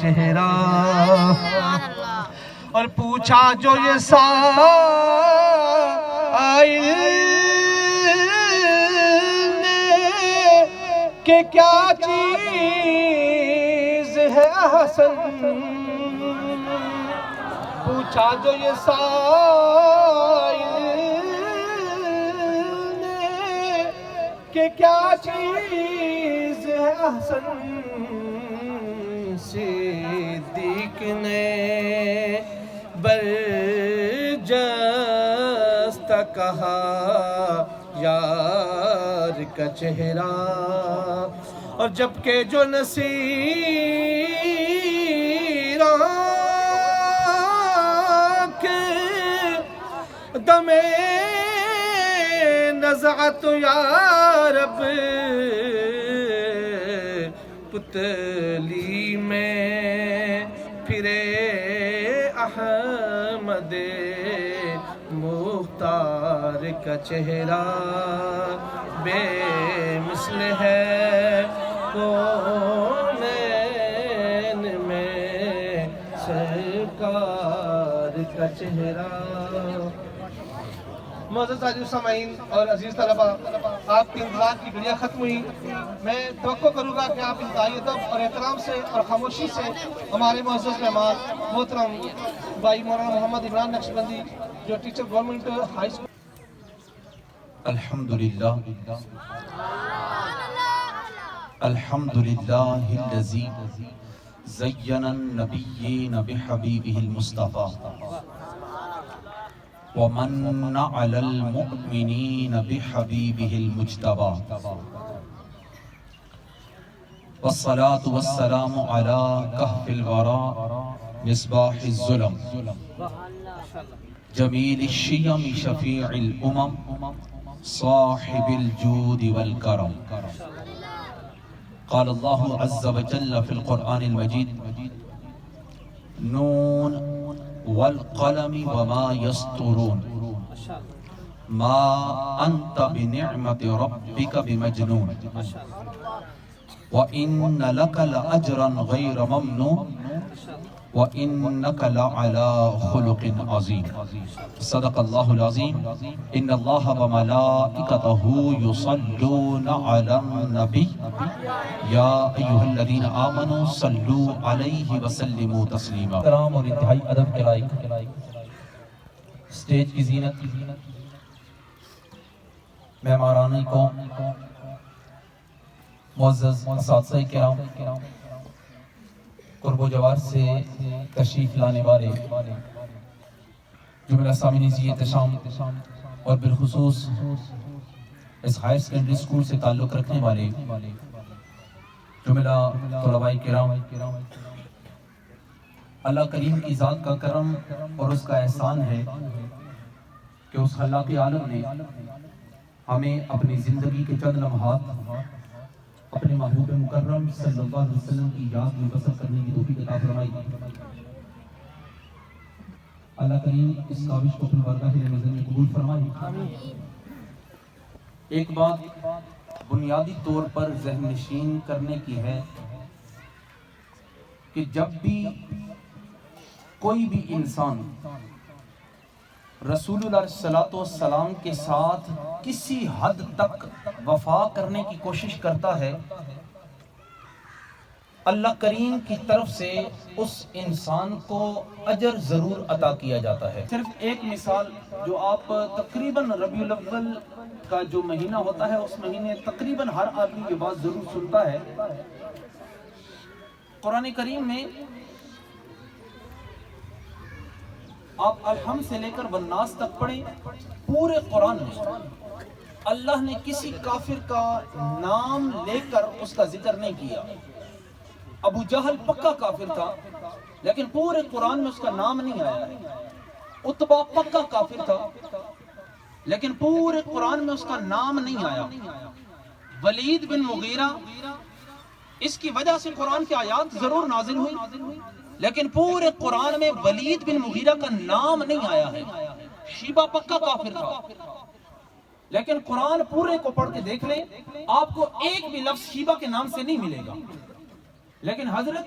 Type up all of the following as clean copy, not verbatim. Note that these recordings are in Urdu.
چہرہ اور پوچھا جو یہ سائل نے کہ کیا چیز ہے احسن، پوچھا جو یہ سائل نے کہ کیا چیز ہے احسن، صدیق نے برجست کہا یار کا چہرہ، اور جبکہ جو نصیران کے دم نزعت یا رب پتلی میں پھرے احمد مختار کا چہرہ، بے مثل ہے کونین میں سرکار کا چہرہ۔ معزز حاضرین سامعین اور عزیز طلبہ، آپ کی انتظار کی گھڑیاں ختم ہوئی، میں توقع کروں گا کہ آپ انتہائی ادب اور احترام سے اور خاموشی سے ہمارے معزز مہمان محترم بھائی مولانا محمد عمران نقشبندی جو ٹیچر گورنمنٹ ہائی اسکول۔ الحمدللہ الحمدللہ الذی زین النبیین بحبیبہ المصطفیٰ ومن علی المؤمنین بحبیبہ المجتبیٰ، والصلاة والسلام علی کہف الوراء مصباح الظلم جمیل الشیم شفیع الامم صاحب الجود والکرم۔ قال اللہ عز وجل فی القرآن المجید نون والقلم وما يسطرون ما انت بنعمت ربک بمجنون وإن لك لأجرا غير ممنون وإنك لعلى خلق عظيم۔ صدق الله العظيم۔ إن الله وملائكته يصلون على النبي يا أيها الذين آمنوا صلوا عليه وسلموا تسليما۔ احترام اور انتہائی ادب کے لائق اسٹیج کی زینت، مہمانان قوم، معزز اساتذہ کرام، قرب و جوار سے تشریف لانے والے جملہ سامعین ذی احتشام اور بالخصوص اس ہائر سیکنڈری اسکول سے تعلق رکھنے والے جملہ طلباء کرام، اللہ کریم کی ذات کا کرم اور اس کا احسان ہے کہ اس خلاق عالم نے ہمیں اپنی زندگی کے چند لمحات اپنے محبوب مکرم صلی اللہ علیہ وسلم کی یاد میں بسر کرنے کی توفیق عطا فرمائی۔ اللہ کریم اس کاوش کو اپنی بارگاہ نظر میں قبول فرمائے۔ ایک بات بنیادی طور پر ذہن نشین کرنے کی ہے کہ جب بھی کوئی بھی انسان رسول اللہ صلی اللہ علیہ وسلم کے ساتھ کسی حد تک وفا کرنے کی کوشش کرتا ہے، اللہ کریم کی طرف سے اس انسان کو اجر ضرور عطا کیا جاتا ہے۔ صرف ایک مثال جو آپ تقریباً ربیع الاول کا جو مہینہ ہوتا ہے اس مہینے تقریباً ہر آدمی یہ بات ضرور سنتا ہے، قرآن کریم میں آپ الحمد سے لے کر والناس تک پڑھیں، پورے قرآن میں اللہ نے کسی کافر کا نام لے کر اس کا ذکر نہیں کیا۔ ابو جہل پکا کافر تھا لیکن پورے قرآن میں اس کا نام نہیں آیا ہے۔ عتبہ پکا کافر تھا لیکن پورے قرآن میں اس کا نام نہیں آیا۔ ولید بن مغیرہ، اس کی وجہ سے قرآن کی آیات ضرور نازل ہوئی لیکن پورے قرآن میں ولید بن مغیرہ کا نام نہیں آیا ہے۔ شیبہ پکا کافر تھا لیکن قرآن پورے کو پڑھ کے دیکھ لیں آپ کو ایک بھی لفظ شیبہ کے نام سے نہیں ملے گا، لیکن حضرت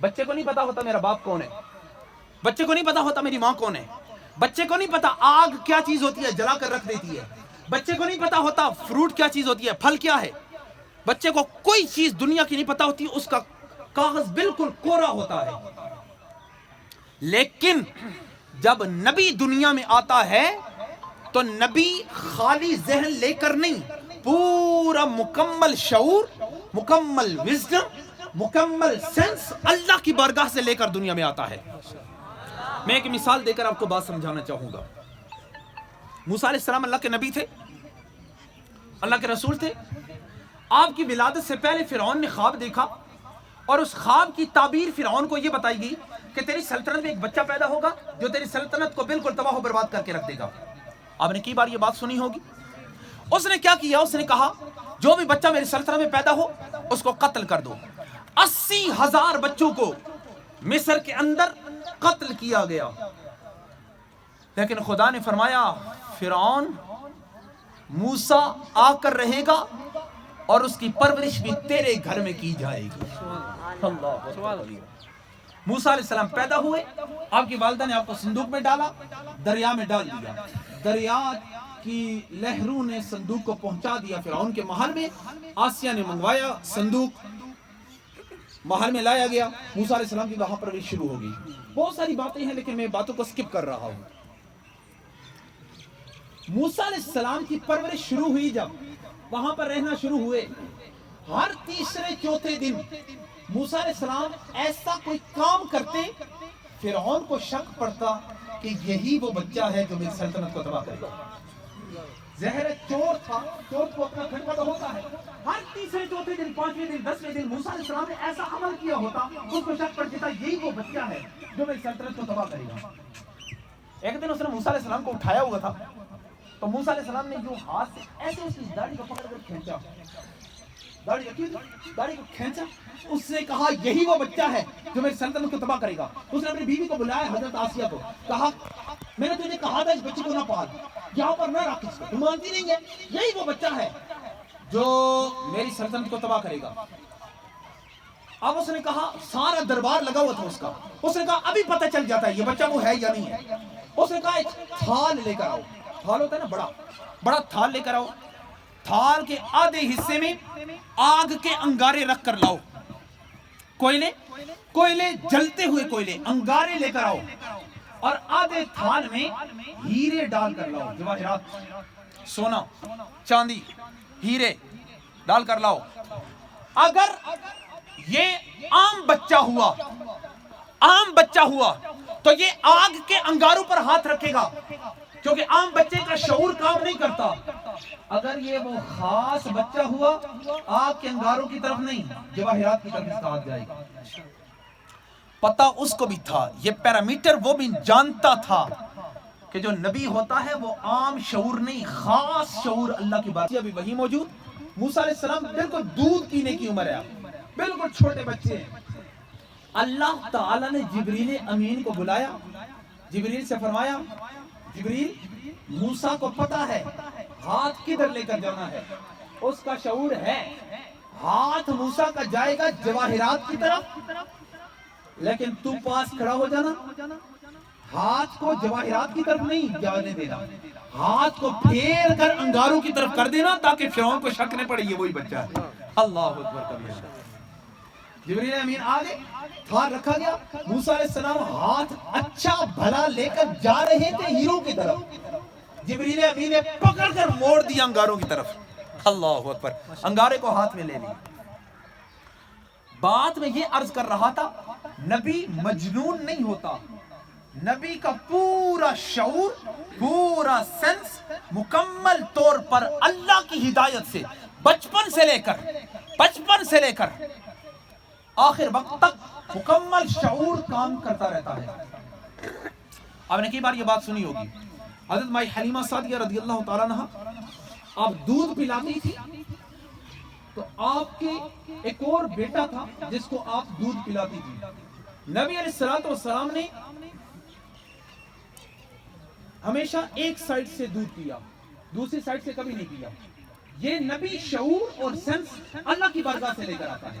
بچے کو نہیں پتا ہوتا میرا باپ کون ہے، بچے کو نہیں پتا ہوتا میری ماں کون ہے، بچے کو نہیں پتا آگ کیا چیز ہوتی ہے جلا کر رکھ دیتی ہے، بچے کو نہیں پتا ہوتا فروٹ کیا چیز ہوتی ہے، پھل کیا ہے، بچے کو کوئی چیز دنیا کی نہیں پتا ہوتی، اس کا کاغذ بالکل کورا ہوتا ہے. لیکن جب نبی دنیا میں آتا ہے تو نبی خالی ذہن لے کر نہیں، پورا مکمل شعور، مکمل وزڈم، مکمل سینس اللہ کی بارگاہ سے لے کر دنیا میں آتا ہے. میں ایک مثال دے کر آپ کو بات سمجھانا چاہوں گا. موسیٰ علیہ السلام اللہ کے نبی تھے، اللہ کے رسول تھے. آپ کی ولادت سے پہلے فرعون نے خواب دیکھا اور اس خواب کی تعبیر فرعون کو یہ بتائی گئی کہ تیری سلطنت میں ایک بچہ پیدا ہوگا جو تیری سلطنت کو بالکل تباہ و برباد کر کے رکھ دے گا. آپ نے کئی بار یہ بات سنی ہوگی. اس نے کیا کیا؟ اس نے کہا جو بھی بچہ میری سلطنت میں پیدا ہو اس کو قتل کر دو. 80,000 بچوں کو مصر کے اندر قتل کیا گیا. لیکن خدا نے فرمایا فرعون موسیٰ آ کر رہے گا اور اس کی پرورش بھی تیرے گھر میں کی جائے گی. موسیٰ علیہ السلام پیدا ہوئے، آپ کی والدہ نے آپ کو صندوق میں ڈالا، دریا میں ڈال دیا. دریا کی لہروں نے صندوق کو پہنچا دیا فرعون کے محل میں. آسیہ نے منگوایا، صندوق محل میں لایا گیا. موسیٰ علیہ السلام کی وہاں پرورش شروع ہو گئی. بہت ساری باتیں ہیں لیکن میں باتوں کو سکپ کر رہا ہوں. موسیٰ علیہ السلام کی پرورش شروع ہوئی، جب وہاں پر رہنا شروع ہوئے، ہر تیسرے چوتھے دن موسیٰ علیہ السلام ایسا کوئی کام کرتے فرعون کو شک پڑتا کہ یہی وہ بچہ ہے جو میری سلطنت کو تباہ کرے گا. زہر چور تھا، چور کو اپنا کھٹکا تو ہوتا ہے. ہر تیسرے چوتھے دن، پانچویں دن، 10ویں دن موسیٰ علیہ السلام نے ایسا عمل کیا ہوتا اس کو شک پڑ جاتا یہی وہ بچہ ہے جو میری سلطنت کو تباہ کرے گا. ایک دن اس نے موسیٰ علیہ السلام کو اٹھایا ہوا تھا تو موسیٰ علیہ السلام نے جو ہاتھ سے ایسے اس کی داڑھی کو پکڑ کر کھینچا، داڑھی کو کھینچا. اس نے کہا یہی وہ بچہ ہے جو میری سلطنت کو تباہ کرے گا. اس نے اپنی بیوی کو بلایا، حضرت آسیہ کو، کہا میں نے تجھے کہا تھا اس بچے کو نہ پال، یہاں پر نہ رکھ، اس کو تم مانتی نہیں ہے، یہی وہ بچہ ہے جو میری سلطنت کو تباہ کرے گا. اب اس نے کہا، سارا دربار لگا ہوا تھا اس کا، اس نے کہا ابھی پتہ چل جاتا ہے یہ بچہ وہ ہے یا نہیں ہے. اس نے کہا ایک تھال لے کر آؤ. تھال ہوتا ہے نا بڑا تھال لے کر آؤ. تھال کے آدھے حصے میں آگ کے انگارے رکھ کر لاؤ. کوئلے جلتے ہوئے کوئلے، انگارے لے کر آؤ. اور آدھے تھال میں ہیرے ڈال کر لاؤ، جواہرات، سونا، چاندی، ہیرے ڈال کر لاؤ. اگر یہ عام بچہ ہوا تو یہ آگ کے انگاروں پر ہاتھ رکھے گا کیونکہ عام بچے کا شعور کام نہیں کرتا. اگر یہ وہ خاص بچہ ہوا آگ کے انگاروں کی طرف نہیں، جواہرات کی طرف اس کا ہاتھ جائے گا. پتہ اس کو بھی تھا، یہ پیرامیٹر وہ بھی جانتا تھا کہ جو نبی ہوتا ہے وہ عام شعور نہیں، خاص شعور اللہ کی بات. ابھی وہی موجود. موسیٰ علیہ السلام بالکل دودھ پینے کی عمر ہے، بالکل چھوٹے بچے ہیں. اللہ تعالیٰ نے جبریل امین کو بلایا، جبریل سے فرمایا جبریل موسیٰ کو پتا ہے ہاتھ کدھر لے کر جانا ہے، اس کا شعور ہے ہاتھ موسیٰ کا جائے گا جواہرات کی طرف، لیکن تو پاس کھڑا ہو جانا، ہاتھ کو جواہرات کی طرف نہیں جانے دینا، ہاتھ کو پھیر کر انگاروں کی طرف کر دینا تاکہ فرعون کو شک نہ پڑے یہ وہی بچہ ہے. اللہ اکبر کبیرہ. جبریل امین آگے، تھال رکھا گیا. موسیٰ علیہ السلام ہاتھ اچھا بھلا لے کر جا رہے تھے ہیروں کی طرف. جبریل امین نے پکڑ کر موڑ دیا انگاروں کی طرف. اللہ اکبر. انگارے کو ہاتھ میں لے لی. بات میں یہ عرض کر رہا تھا نبی مجنون نہیں ہوتا، نبی کا پورا شعور، پورا سینس مکمل طور پر اللہ کی ہدایت سے بچپن سے لے کر آخر وقت تک مکمل شعور کام کرتا رہتا ہے. آپ نے کئی بار یہ بات سنی ہوگی، حضرت مائی حلیمہ سعدیہ رضی اللہ تعالیٰ عنہا آپ دودھ پلاتی تھی تو آپ کے ایک اور بیٹا تھا جس کو آپ دودھ پلاتی تھی. نبی علیہ السلام نے ہمیشہ ایک سائیڈ سے دودھ پیا، دوسری سائیڈ سے کبھی نہیں پیا. یہ نبی شعور اور سینس اللہ کی بارگاہ سے لے کر آتا ہے.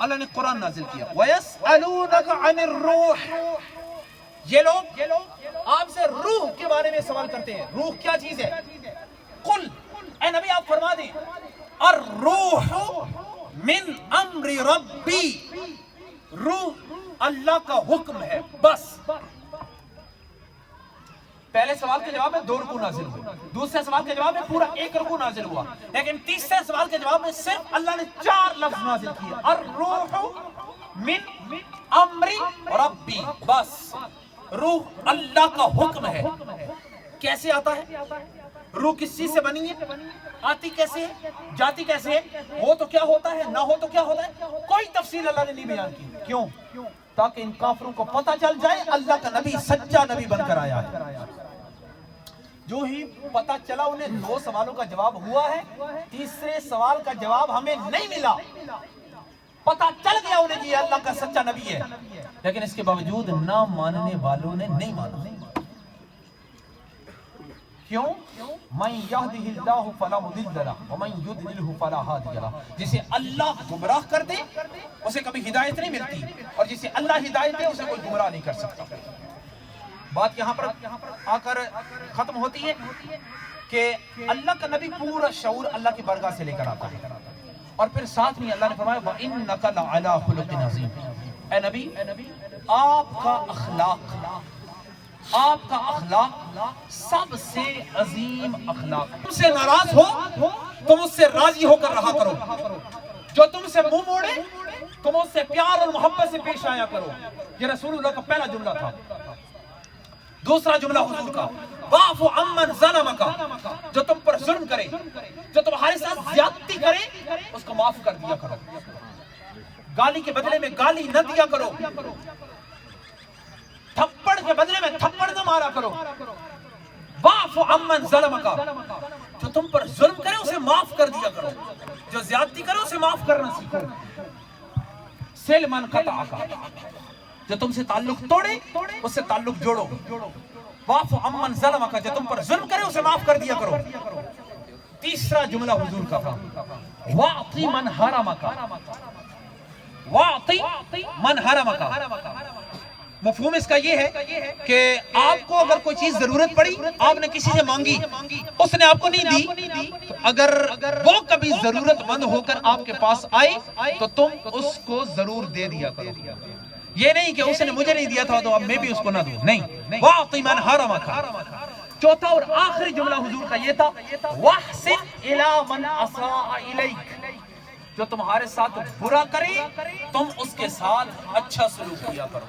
اللہ نے قرآن نازل کیا وَيَسْأَلُونَكَ عَنِ الرُّوحِ، یہ لوگ آپ سے روح کے بارے میں سوال کرتے ہیں، روح کیا چیز ہے؟ قل، اے نبی آپ فرما دیں، الروح من امر ربی، روح اللہ کا حکم ہے بس۔ پہلے سوال کے جواب میں 2 رکوع نازل ہوئے، دوسرے سوال کے جواب میں پورا 1 رکوع نازل ہوا، لیکن تیسرے سوال کے جواب میں صرف اللہ نے 4 لفظ نازل کیے، الروح من امر ربی، بس روح اللہ کا حکم ہے۔ کیسے آتا ہے؟ روح کس چیز سے بنی ہے؟ آتی کیسے ہے؟ جاتی کیسے ہے؟ ہو تو کیا ہوتا ہے، نہ ہو تو کیا ہوتا ہے؟ کوئی تفصیل اللہ نے نہیں بیان کی۔ کیوں؟ تاکہ ان کافروں کو پتہ چل جائے اللہ کا نبی سچا نبی بن کر آیا ہے۔ جو ہی پتہ چلا انہیں 2 سوالوں کا جواب ہوا ہے، تیسرے سوال کا جواب ہمیں نہیں ملا، پتہ چل گیا انہیں کہ یہ اللہ کا سچا نبی ہے، لیکن اس کے باوجود نہ ماننے والوں نے نہیں مانا۔ کیوں؟ مَن يَهْدِهِ اللَّهُ فَلَا مُضِلَّ لَهُ وَمَن يُضْلِلْهُ فَلَا هَادِيَ لَهُ، جسے اللہ گمراہ کر دے اسے کبھی ہدایت نہیں ملتی، اور جسے اللہ ہدایت دے اسے کوئی گمراہ نہیں کر سکتا۔ بات یہاں پر آ کر ختم ہوتی ہے کہ اللہ کا نبی پورا شعور اللہ کی بارگاہ سے لے کر آتا ہے، اور پھر ساتھ میں اللہ نے فرمایا وَإِنَّكَ لَعَلَىٰ خُلُقٍ عَظِيمٍ، اے نبی آپ کا اخلاق سب سے عظیم اخلاق، تم سے ناراض ہو تم اس سے راضی ہو کر رہا کرو، جو تم سے منہ موڑے تم اس سے پیار اور محبت سے پیش آیا کرو۔ یہ رسول اللہ کا پہلا جملہ تھا۔ دوسرا جملہ حضور کا وَاعْفُ عَمَّنْ ظَلَمَكَ، جو تم پر ظلم کرے، جو تمہارے ساتھ زیادتی کرے اس کو معاف کر دیا کرو، گالی کے بدلے میں گالی نہ دیا کرو، تھپڑ کے بدلے میں تھپڑ نہ مارا کرو۔ وَاعْفُ عَمَّنْ ظَلَمَكَ، جو تم پر ظلم کرے اسے معاف کر دیا کرو، جو زیادتی کرے اسے معاف کرنا سیکھو۔ سِلْ مَنْ قَطَعَكَ، جو تم سے تعلق توڑے اس سے تعلق جوڑو۔ وَاعْفُ عَمَّنْ ظَلَمَكَ، جو تم پر ظلم کرے اسے معاف کر دیا کرو۔ تیسرا جملہ حضور کا تھا وَاعْطِ مَنْ حَرَمَكَ، وَاعْطِ مَنْ حَرَمَكَ، مفہوم اس کا یہ ہے کہ آپ کو اگر کوئی چیز ضرورت پڑی، آپ نے کسی سے مانگی، اس نے آپ کو نہیں دی، تو اگر وہ کبھی ضرورت مند ہو کر آپ کے پاس آئے تو تم اس کو ضرور دے دیا کرو۔ یہ نہیں کہ اس نے مجھے نہیں دیا تھا تو اب میں بھی اس کو نہ دوں، نہیں۔ وَاعْطِ مَنْ حَرَمَكَ۔ چوتھا اور آخری جملہ حضور کا یہ تھا وَاحْسِنْ إِلَىٰ مَنْ أَسَاءَ إِلَيْكَ، جو تمہارے ساتھ برا کرے تم اس کے ساتھ اچھا سلوک کیا کرو۔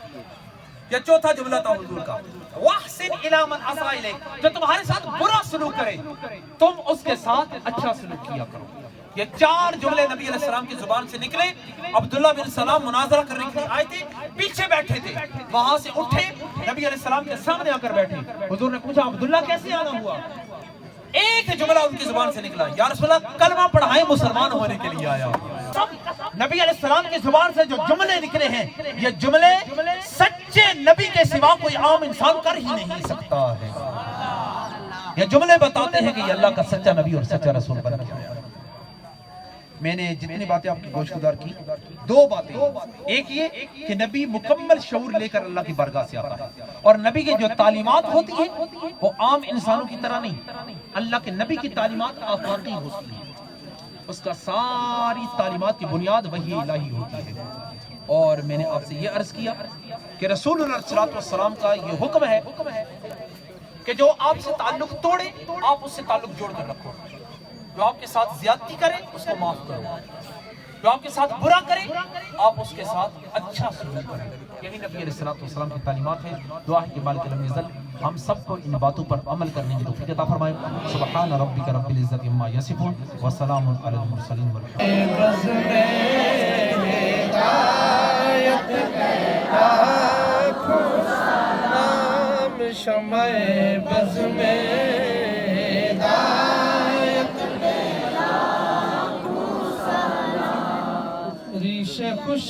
یہ چوتھا جملہ تھا حضور کا وَاحْسِنْ إِلَىٰ مَنْ أَسَاءَ إِلَيْكَ، جو تمہارے ساتھ برا سلوک کرے تم اس کے ساتھ اچھا سلوک کیا کرو۔ یہ 4 جملے نبی علیہ السلام کی زبان سے نکلے۔ عبداللہ بن سلام مناظرہ کرنے کے لیے آئے تھے، پیچھے بیٹھے تھے، وہاں سے اٹھے نبی علیہ السلام کے سامنے آ کر بیٹھے۔ حضور نے پوچھا عبداللہ کیسے آنا ہوا؟ ایک جملہ ان کی زبان سے نکلا یا رسول اللہ کلمہ پڑھائیں مسلمان ہونے کے لیے آیا۔ نبی علیہ السلام کی زبان سے جو جملے نکلے ہیں یہ جملے سچے نبی کے سوا کوئی عام انسان کر ہی نہیں سکتا ہے۔ یہ جملے بتاتے ہیں کہ یہ اللہ کا سچا نبی اور سچا رسول بن کے آیا۔ میں نے جتنی باتیں آپ کی گوش گزار کی، 2 باتیں، ایک یہ کہ نبی مکمل شعور لے کر اللہ کی بارگاہ سے آتا ہے، اور نبی کی جو تعلیمات ہوتی ہیں وہ عام انسانوں کی طرح نہیں، اللہ کے نبی کی تعلیمات آفاقی ہوتی ہیں، اس کا ساری تعلیمات کی بنیاد وحی الہی ہوتی ہے۔ اور میں نے آپ سے یہ عرض کیا کہ رسول اللہ صلی اللہ علیہ وسلم کا یہ حکم ہے کہ جو آپ سے تعلق توڑے آپ اس سے تعلق جوڑ کر رکھو، جو آپ کے ساتھ زیادتی کرے اس کو معاف کرو، جو آپ کے ساتھ برا کرے آپ اس کے ساتھ اچھا سلوک کریں۔ یہی نبی علیہ السلام کی تعلیمات ہیں۔ دعا ہے کہ مالک لم یزل ہم سب کو ان باتوں پر عمل کرنے کی توفیق عطا فرمائے۔ سبحان ربک رب العزت عما یصفون وسلام علی المرسلین شمع بز میں ریش خوش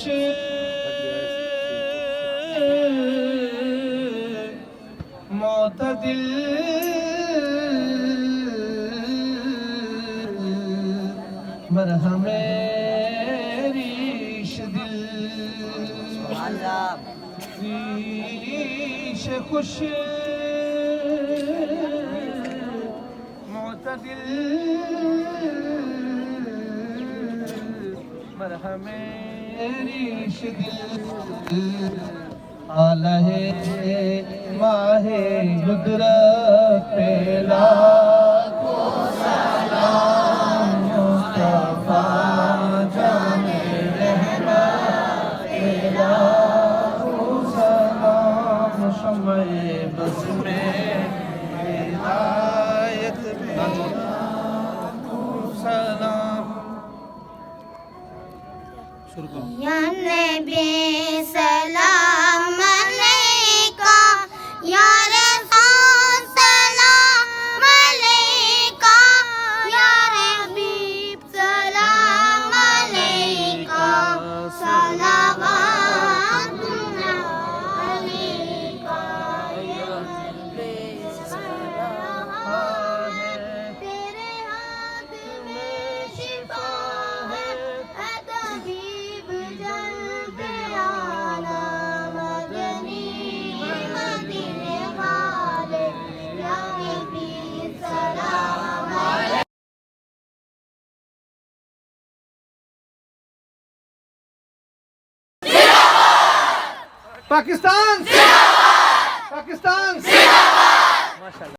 معتدل مرہم ریش دل ریش خوش معتدل مرہم ریش دل آلہ ماہ قدرت پیلا سلام مصطفیٰ جان رحمت پیلا سلام شمع بس میں ہدایت سلام یا نبی سلام علیکہ یا رسول سلام علیکہ یا حبیب سلام علیکہ صلوات علیکہ یا نبی سلام تیرے ہاتھ میں شفا ہے اے طبیب جلد آنا مدنی مدینے والے یا نبی سلام علیکہ پاکستان پاکستان ماشاءاللہ